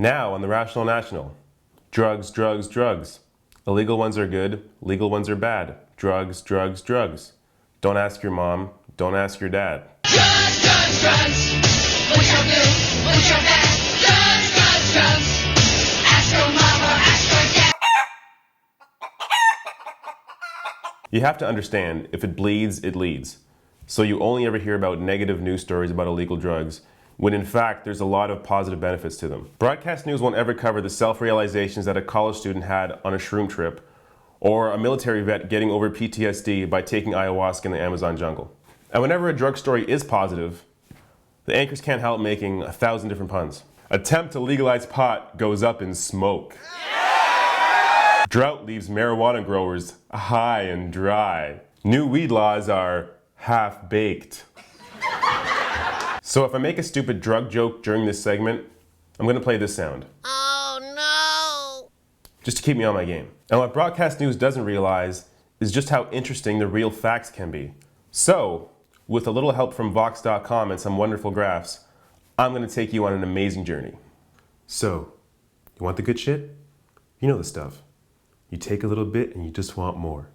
Now on the Rational National, drugs, drugs, drugs. Illegal ones are good, legal ones are bad. Drugs, drugs, drugs. Don't ask your mom, don't ask your dad. Drugs, drugs, drugs. Which are good, which are bad. Drugs, drugs, drugs. Ask your mom or ask your dad. You have to understand, if it bleeds, it leads. So you only ever hear about negative news stories about illegal drugs, when in fact there's a lot of positive benefits to them. Broadcast news won't ever cover the self-realizations that a college student had on a shroom trip, or a military vet getting over PTSD by taking ayahuasca in the Amazon jungle. And whenever a drug story is positive, the anchors can't help making 1,000 different puns. Attempt to legalize pot goes up in smoke. Drought leaves marijuana growers high and dry. New weed laws are half-baked. So if I make a stupid drug joke during this segment, I'm gonna play this sound. Oh no! Just to keep me on my game. And what broadcast news doesn't realize is just how interesting the real facts can be. So, with a little help from Vox.com and some wonderful graphs, I'm gonna take you on an amazing journey. So, you want the good shit? You know the stuff. You take a little bit and you just want more.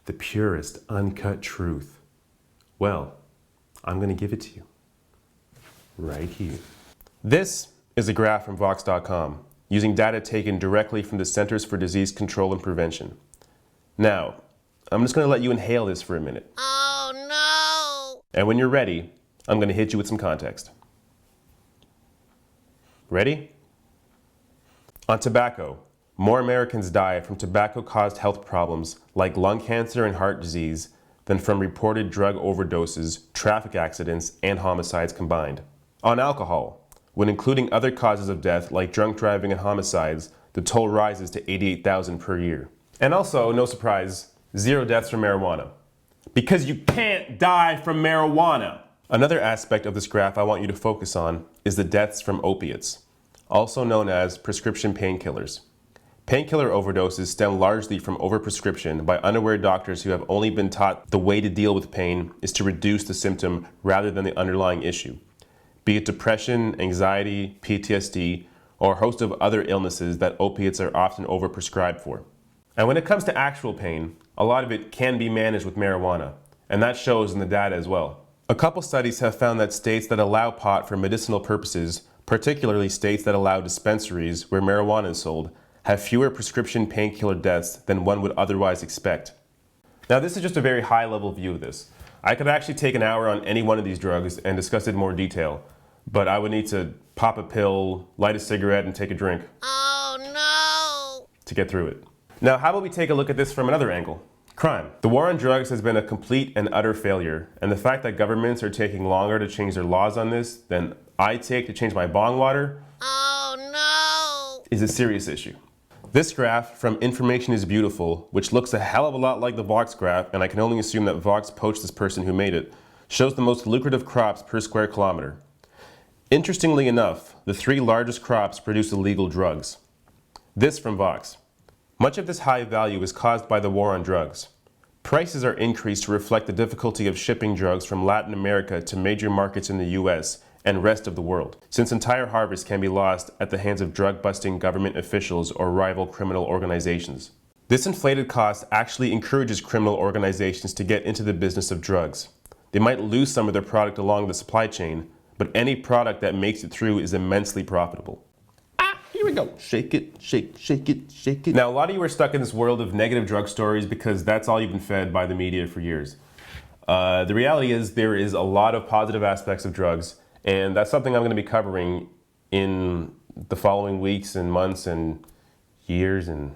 The purest, uncut truth. Well, I'm gonna give it to you. Right here. This is a graph from Vox.com, using data taken directly from the Centers for Disease Control and Prevention. Now, I'm just gonna let you inhale this for a minute. Oh no! And when you're ready, I'm gonna hit you with some context. Ready? On tobacco, more Americans die from tobacco-caused health problems like lung cancer and heart disease than from reported drug overdoses, traffic accidents, and homicides combined. On alcohol, when including other causes of death like drunk driving and homicides, the toll rises to 88,000 per year. And also, no surprise, 0 deaths from marijuana. Because you can't die from marijuana! Another aspect of this graph I want you to focus on is the deaths from opiates, also known as prescription painkillers. Painkiller overdoses stem largely from overprescription by unaware doctors who have only been taught the way to deal with pain is to reduce the symptom rather than the underlying issue, be it depression, anxiety, PTSD, or a host of other illnesses that opiates are often overprescribed for. And when it comes to actual pain, a lot of it can be managed with marijuana, and that shows in the data as well. A couple studies have found that states that allow pot for medicinal purposes, particularly states that allow dispensaries where marijuana is sold, have fewer prescription painkiller deaths than one would otherwise expect. Now, this is just a very high-level view of this. I could actually take an hour on any one of these drugs and discuss it in more detail, but I would need to pop a pill, light a cigarette, and take a drink. Oh no! To get through it. Now, how about we take a look at this from another angle? Crime. The war on drugs has been a complete and utter failure, and the fact that governments are taking longer to change their laws on this than I take to change my bong water is a serious issue. This graph from Information is Beautiful, which looks a hell of a lot like the Vox graph, and I can only assume that Vox poached this person who made it, shows the most lucrative crops per square kilometer. Interestingly enough, the 3 largest crops produce illegal drugs. This from Vox. Much of this high value is caused by the war on drugs. Prices are increased to reflect the difficulty of shipping drugs from Latin America to major markets in the US and rest of the world, since entire harvests can be lost at the hands of drug-busting government officials or rival criminal organizations. This inflated cost actually encourages criminal organizations to get into the business of drugs. They might lose some of their product along the supply chain, but any product that makes it through is immensely profitable. Here we go. Shake it, shake, shake it, shake it. Now, a lot of you are stuck in this world of negative drug stories because that's all you've been fed by the media for years. The reality is there is a lot of positive aspects of drugs, and that's something I'm going to be covering in the following weeks and months and years and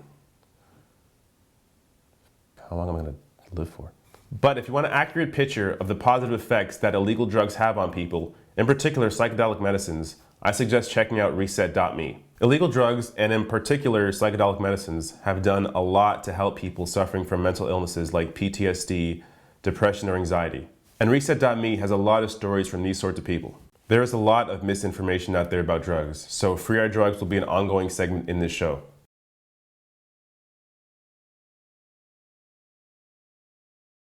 how long am I going to live for? But if you want an accurate picture of the positive effects that illegal drugs have on people, in particular psychedelic medicines, I suggest checking out reset.me. Illegal drugs, and in particular psychedelic medicines, have done a lot to help people suffering from mental illnesses like PTSD, depression, or anxiety. And reset.me has a lot of stories from these sorts of people. There is a lot of misinformation out there about drugs, so Free Our Drugs will be an ongoing segment in this show.